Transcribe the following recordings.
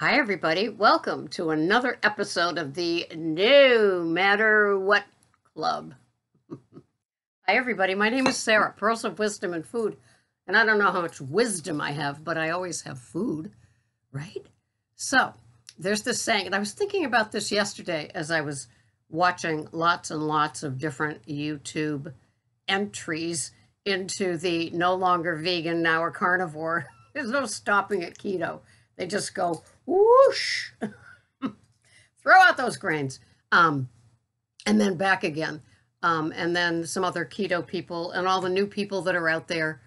Hi, everybody. Welcome to another episode of the No Matter What Club. Hi, everybody. My name is Sarah, Pearls of Wisdom and Food. And I don't know how much wisdom I have, but I always have food, right? So there's this saying, and I was thinking about this yesterday as I was watching lots and lots of different YouTube entries into the no longer vegan, now a carnivore. There's no stopping at keto. They just go whoosh, throw out those grains, and then back again. And then some other keto people and all the new people that are out there,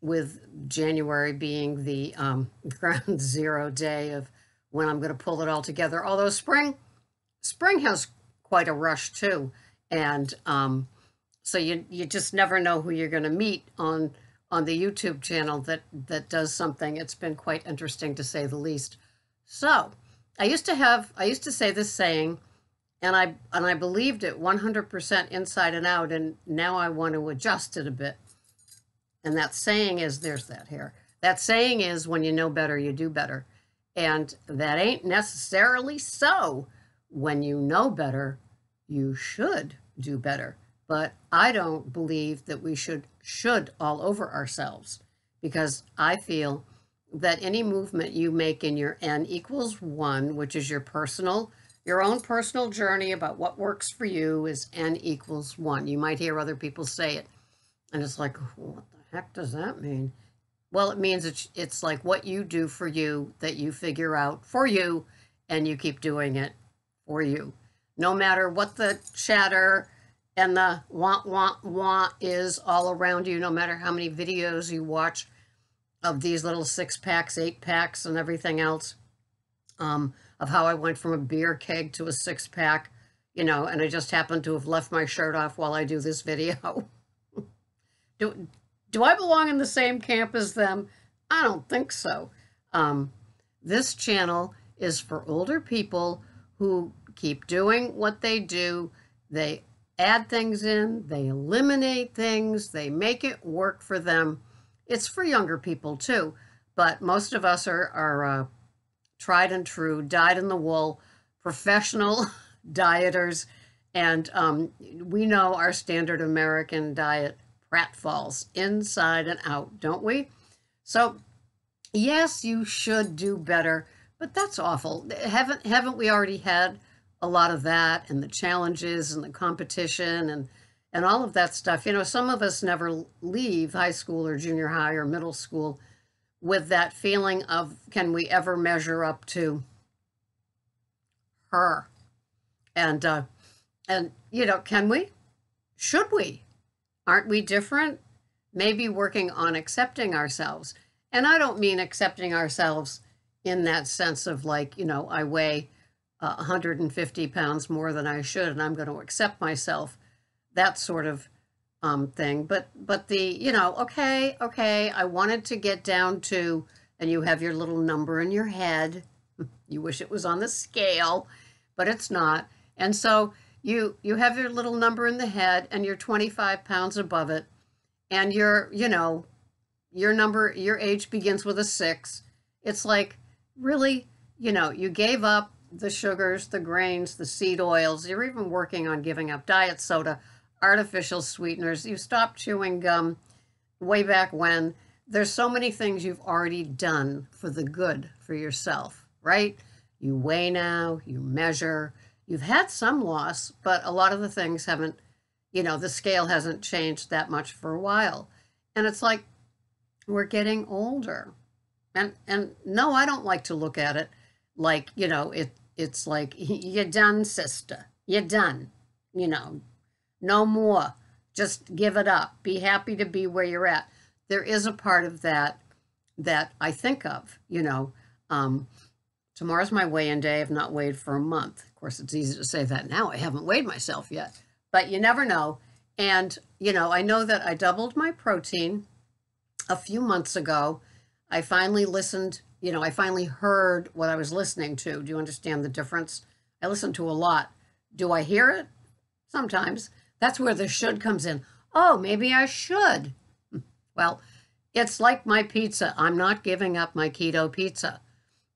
with January being the ground zero day of when I'm going to pull it all together. Although spring has quite a rush too, and so you just never know who you're going to meet on the YouTube channel that does something. It's been quite interesting to say the least. So I used to say this saying, and I believed it 100% inside and out, and now I want to adjust it a bit. And that saying is, there's that here. That saying is, when you know better, you do better. And that ain't necessarily so. When you know better, you should do better. But I don't believe that we should all over ourselves, because I feel that any movement you make in your N equals 1, which is your own personal journey about what works for you, is N equals 1. You might hear other people say it, and it's like, what the heck does that mean? Well, it means it's like what you do for you, that you figure out for you, and you keep doing it for you. No matter what the chatter and the want is all around you, no matter how many videos you watch of these little 6-packs, 8-packs, and everything else, of how I went from a beer keg to a 6-pack, and I just happened to have left my shirt off while I do this video. Do I belong in the same camp as them? I don't think so. This channel is for older people who keep doing what they do. They add things in, they eliminate things, they make it work for them. It's for younger people too, but most of us are tried and true, dyed-in-the-wool, professional dieters, and we know our standard American diet pratfalls inside and out, don't we? So yes, you should do better, but that's awful. Haven't we already had a lot of that, and the challenges and the competition and all of that stuff? Some of us never leave high school or junior high or middle school with that feeling of, can we ever measure up to her? And can we? Should we? Aren't we different? Maybe working on accepting ourselves. And I don't mean accepting ourselves in that sense of like, I weigh 150 pounds more than I should, and I'm going to accept myself, that sort of thing. But the, okay, I wanted to get down to, and you have your little number in your head. You wish it was on the scale, but it's not. And so you have your little number in the head, and you're 25 pounds above it, and your age begins with a 6. It's like, really, you gave up the sugars, the grains, the seed oils. You're even working on giving up diet soda, artificial sweeteners. You stopped chewing gum way back when. There's so many things you've already done for the good for yourself, right? You weigh now, you measure. You've had some loss, but a lot of the things haven't, the scale hasn't changed that much for a while. And it's like, we're getting older. And no, I don't like to look at it like, it's like, you're done, sister. You're done. No more. Just give it up. Be happy to be where you're at. There is a part of that I think of, tomorrow's my weigh-in day. I've not weighed for a month. Of course, it's easy to say that now. I haven't weighed myself yet, but you never know. And, I know that I doubled my protein a few months ago. I finally listened, I finally heard what I was listening to. Do you understand the difference? I listen to a lot. Do I hear it? Sometimes. That's where the should comes in. Oh, maybe I should. Well, it's like my pizza. I'm not giving up my keto pizza.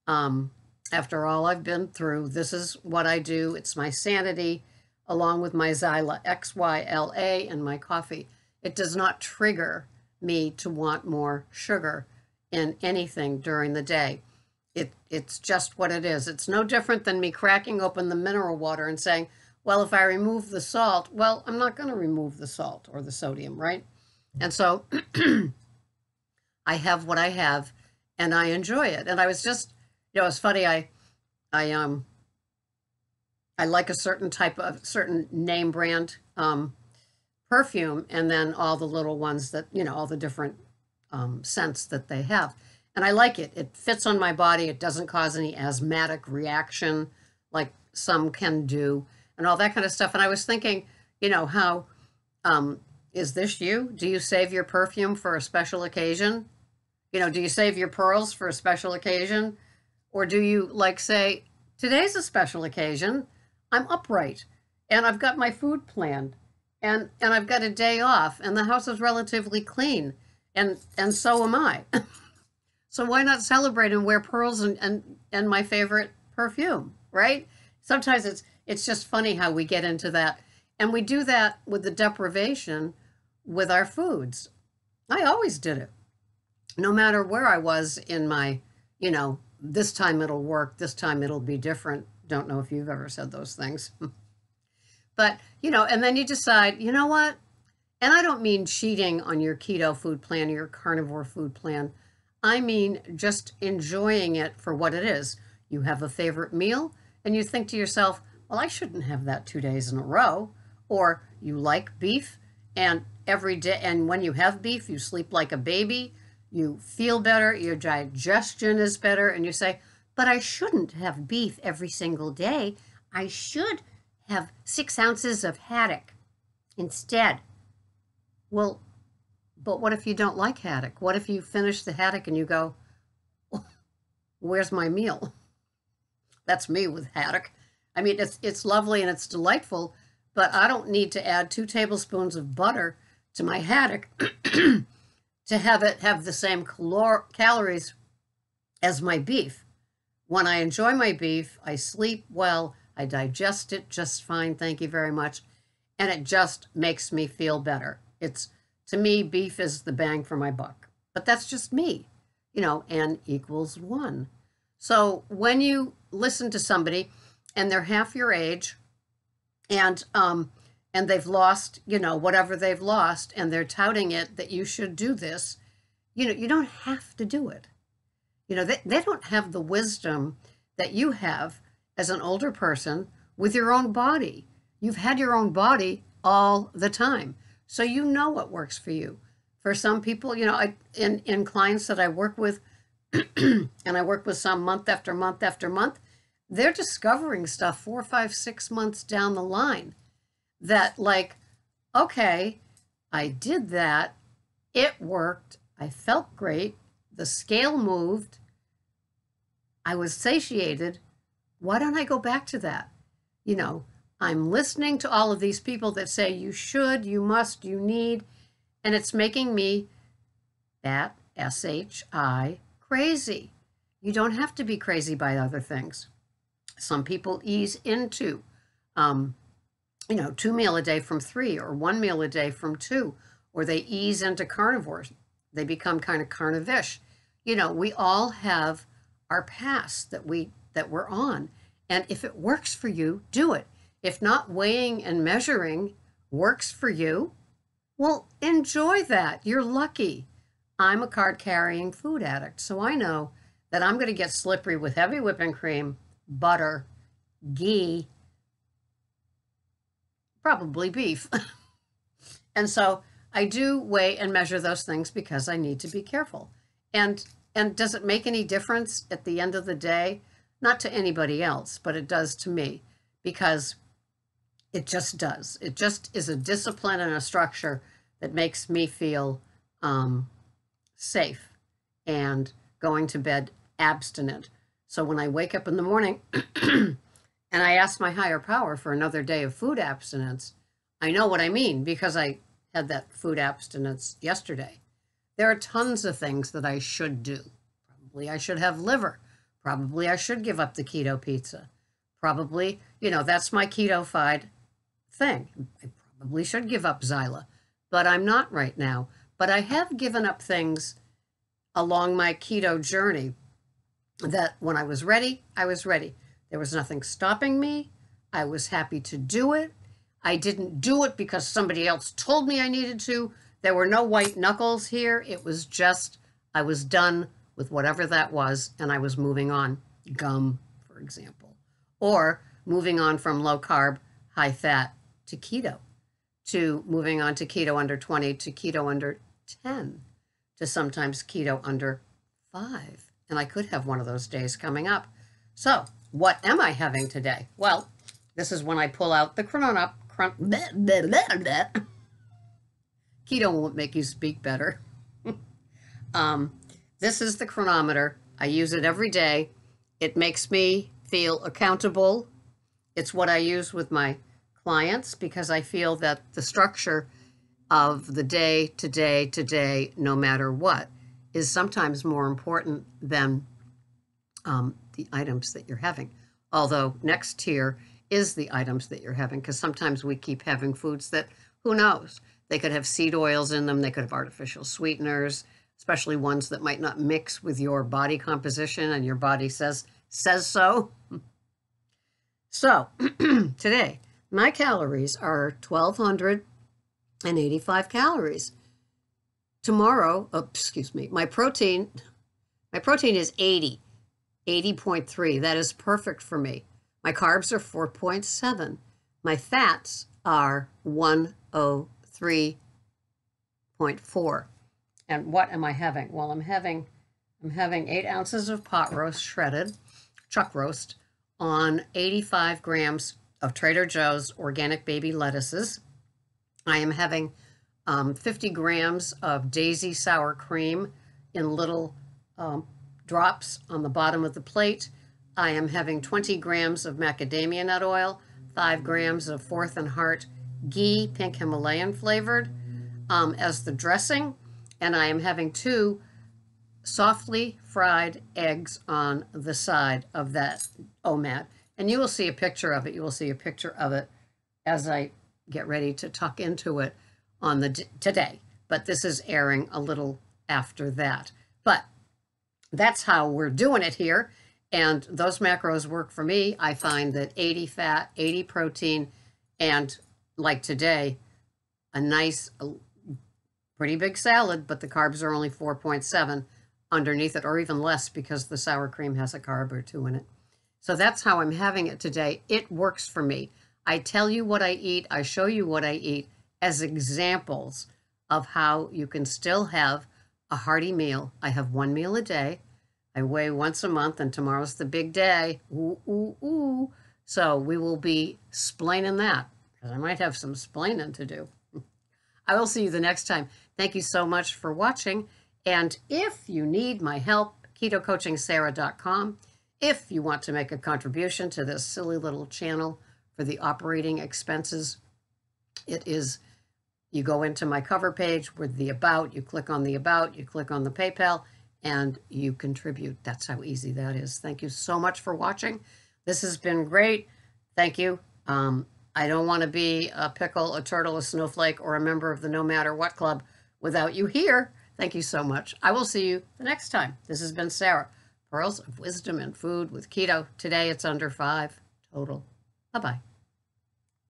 After all I've been through, this is what I do. It's my sanity, along with my Xyla, XYLA, and my coffee. It does not trigger me to want more sugar in anything during the day. It's just what it is. It's no different than me cracking open the mineral water and saying, well, if I remove the salt, well, I'm not going to remove the salt or the sodium, right? And so I have what I have, and I enjoy it. And I was just, it's funny. I like a certain name brand perfume, and then all the little ones that, all the different scents that they have. And I like it. It fits on my body. It doesn't cause any asthmatic reaction like some can do, and all that kind of stuff. And I was thinking, how, is this you? Do you save your perfume for a special occasion? Do you save your pearls for a special occasion? Or do you say, today's a special occasion. I'm upright and I've got my food planned and I've got a day off and the house is relatively clean and so am I. So why not celebrate and wear pearls and my favorite perfume, right? Sometimes it's just funny how we get into that. And we do that with the deprivation with our foods. I always did it. No matter where I was in my, this time it'll work, this time it'll be different. Don't know if you've ever said those things. But, and then you decide, you know what? And I don't mean cheating on your keto food plan or your carnivore food plan. I mean just enjoying it for what it is. You have a favorite meal and you think to yourself, well, I shouldn't have that 2 days in a row. Or you like beef and every day, and when you have beef, you sleep like a baby. You feel better, your digestion is better, and you say, but I shouldn't have beef every single day. I should have 6 ounces of haddock instead. Well, but what if you don't like haddock? What if you finish the haddock and you go, where's my meal? That's me with haddock. I mean, it's lovely and it's delightful, but I don't need to add 2 tablespoons of butter to my haddock to have it have the same calories as my beef. When I enjoy my beef, I sleep well, I digest it just fine, thank you very much, and it just makes me feel better. To me, beef is the bang for my buck. But that's just me, N equals 1. So when you listen to somebody and they're half your age and they've lost, whatever they've lost, and they're touting it that you should do this, you don't have to do it. They don't have the wisdom that you have as an older person with your own body. You've had your own body all the time. So you know what works for you. For some people, in clients that I work with, and I work with some month after month after month, they're discovering stuff 4, 5, 6 months down the line that okay, I did that. It worked. I felt great. The scale moved. I was satiated. Why don't I go back to that? I'm listening to all of these people that say you should, you must, you need, and it's making me that SHI crazy. You don't have to be crazy by other things. Some people ease into, 2 meal a day from 3 or 1 meal a day from 2, or they ease into carnivores. They become kind of carnivish. We all have our past that we're on. And if it works for you, do it. If not weighing and measuring works for you, well, enjoy that. You're lucky. I'm a card-carrying food addict, so I know that I'm going to get slippery with heavy whipping cream, butter, ghee, probably beef. And so I do weigh and measure those things because I need to be careful. And does it make any difference at the end of the day? Not to anybody else, but it does to me, because it just does. It just is a discipline and a structure that makes me feel safe and going to bed abstinent. So when I wake up in the morning and I ask my higher power for another day of food abstinence, I know what I mean because I had that food abstinence yesterday. There are tons of things that I should do. Probably I should have liver. Probably I should give up the keto pizza. Probably, that's my keto-fied thing. I probably should give up Zyla, but I'm not right now. But I have given up things along my keto journey that when I was ready, I was ready. There was nothing stopping me. I was happy to do it. I didn't do it because somebody else told me I needed to. There were no white knuckles here. It was just, I was done with whatever that was, and I was moving on. Gum, for example. Or moving on from low carb, high fat to keto, to moving on to keto under 20, to keto under 10, to sometimes keto under 5. And I could have one of those days coming up. So what am I having today? Well, this is when I pull out the keto won't make you speak better. This is the chronometer. I use it every day. It makes me feel accountable. It's what I use with my clients because I feel that the structure of the day to day to day, no matter what, is sometimes more important than the items that you're having. Although next tier is the items that you're having, because sometimes we keep having foods that, who knows, they could have seed oils in them, they could have artificial sweeteners, especially ones that might not mix with your body composition and your body says so. So today, my calories are 1,285 calories. Tomorrow, my protein is 80.3. That is perfect for me. My carbs are 4.7. My fats are 103.4. And what am I having? Well, I'm having 8 ounces of pot roast shredded, chuck roast, on 85 grams of Trader Joe's organic baby lettuces. I am having 50 grams of Daisy sour cream in little drops on the bottom of the plate. I am having 20 grams of macadamia nut oil, 5 grams of Fourth and Heart ghee, pink Himalayan flavored, as the dressing. And I am having 2 softly fried eggs on the side of that OMAD. And you will see a picture of it. You will see a picture of it as I get ready to tuck into it on today. But this is airing a little after that. But that's how we're doing it here. And those macros work for me. I find that 80 fat, 80 protein, and like today, a nice, pretty big salad, but the carbs are only 4.7 underneath it, or even less because the sour cream has a carb or 2 in it. So that's how I'm having it today. It works for me. I tell you what I eat. I show you what I eat as examples of how you can still have a hearty meal. I have 1 meal a day. I weigh once a month, and tomorrow's the big day. Ooh, ooh, ooh. So we will be splaining that, because I might have some splaining to do. I will see you the next time. Thank you so much for watching. And if you need my help, ketocoachingsarah.com. If you want to make a contribution to this silly little channel for the operating expenses, it is, you go into my cover page with the About, you click on the About, you click on the PayPal, and you contribute. That's how easy that is. Thank you so much for watching. This has been great. Thank you. I don't want to be a pickle, a turtle, a snowflake, or a member of the No Matter What Club without you here. Thank you so much. I will see you the next time. This has been Sarah, Pearls of Wisdom and Food with Keto. Today it's under 5 total. Bye-bye.